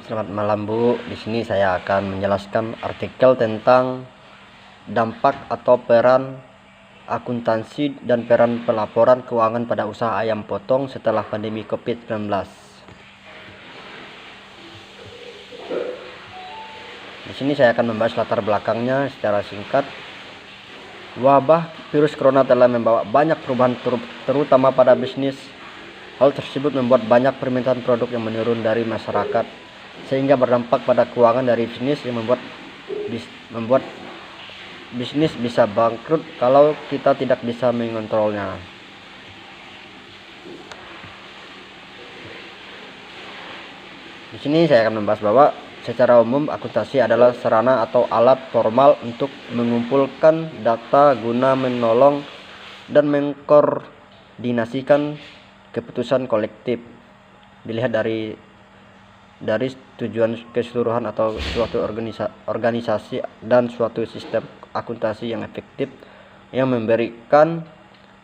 Selamat malam Bu. Di sini saya akan menjelaskan artikel tentang dampak atau peran akuntansi dan peran pelaporan keuangan pada usaha ayam potong setelah pandemi COVID-19. Di sini saya akan membahas latar belakangnya secara singkat. Wabah virus corona telah membawa banyak perubahan terutama pada bisnis. Hal tersebut membuat banyak permintaan produk yang menurun dari masyarakat, sehingga berdampak pada keuangan dari bisnis yang membuat bisnis bisa bangkrut kalau kita tidak bisa mengontrolnya. Di sini saya akan membahas bahwa secara umum akuntansi adalah sarana atau alat formal untuk mengumpulkan data guna menolong dan mengkoordinasikan keputusan kolektif. Dilihat dari tujuan keseluruhan atau suatu organisasi dan suatu sistem akuntansi yang efektif yang memberikan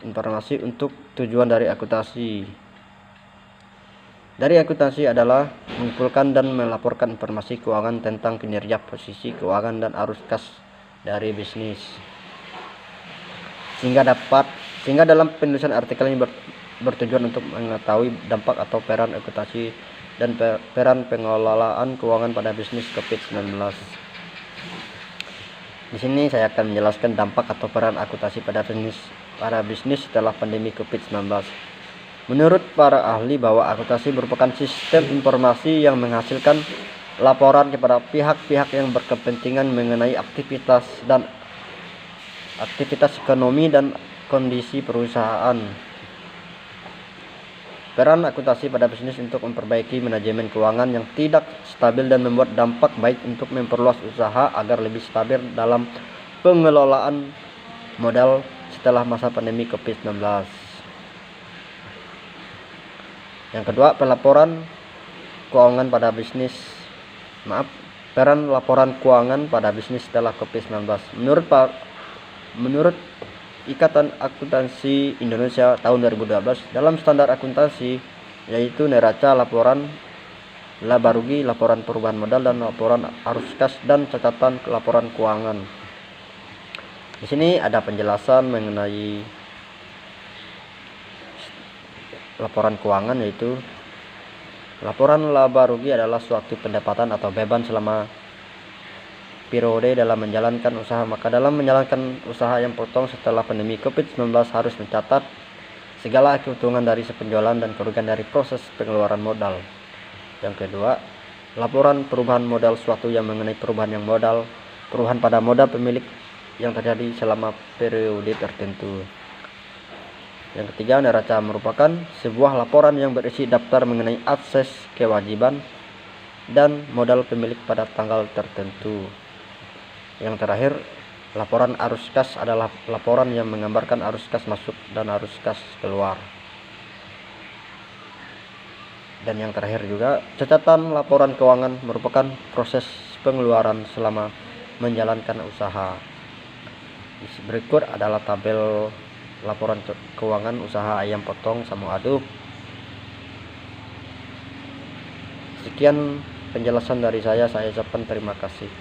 informasi untuk tujuan dari akuntansi. Dari akuntansi adalah mengumpulkan dan melaporkan informasi keuangan tentang kinerja, posisi keuangan, dan arus kas dari bisnis. Sehingga dalam penulisan artikel ini bertujuan untuk mengetahui dampak atau peran akuntansi dan peran pengelolaan keuangan pada bisnis COVID-19. Di sini saya akan menjelaskan dampak atau peran akuntansi pada bisnis setelah pandemi COVID-19. Menurut para ahli bahwa akuntansi merupakan sistem informasi yang menghasilkan laporan kepada pihak-pihak yang berkepentingan mengenai aktivitas ekonomi dan kondisi perusahaan. Peran akuntansi pada bisnis untuk memperbaiki manajemen keuangan yang tidak stabil dan membuat dampak baik untuk memperluas usaha agar lebih stabil dalam pengelolaan modal setelah masa pandemi COVID-19. Yang kedua, pelaporan keuangan pada bisnis. Peran laporan keuangan pada bisnis setelah COVID-19. Menurut Ikatan Akuntansi Indonesia tahun 2012, dalam standar akuntansi yaitu neraca, laporan laba rugi, laporan perubahan modal, dan laporan arus kas dan catatan laporan keuangan. Di sini ada penjelasan mengenai laporan keuangan, yaitu laporan laba rugi adalah suatu pendapatan atau beban selama periode dalam menjalankan usaha. Maka dalam menjalankan usaha ayam potong setelah pandemi COVID-19 harus mencatat segala keuntungan dari penjualan dan kerugian dari proses pengeluaran modal. Yang kedua, laporan perubahan modal, suatu yang mengenai perubahan pada modal pemilik yang terjadi selama periode tertentu. Yang ketiga, neraca merupakan sebuah laporan yang berisi daftar mengenai akses kewajiban dan modal pemilik pada tanggal tertentu. Yang terakhir, laporan arus kas adalah laporan yang menggambarkan arus kas masuk dan arus kas keluar. Dan yang terakhir juga, catatan laporan keuangan merupakan proses pengeluaran selama menjalankan usaha. Berikut adalah tabel laporan keuangan usaha ayam potong Samo Aduk. Sekian penjelasan dari saya ucapkan terima kasih.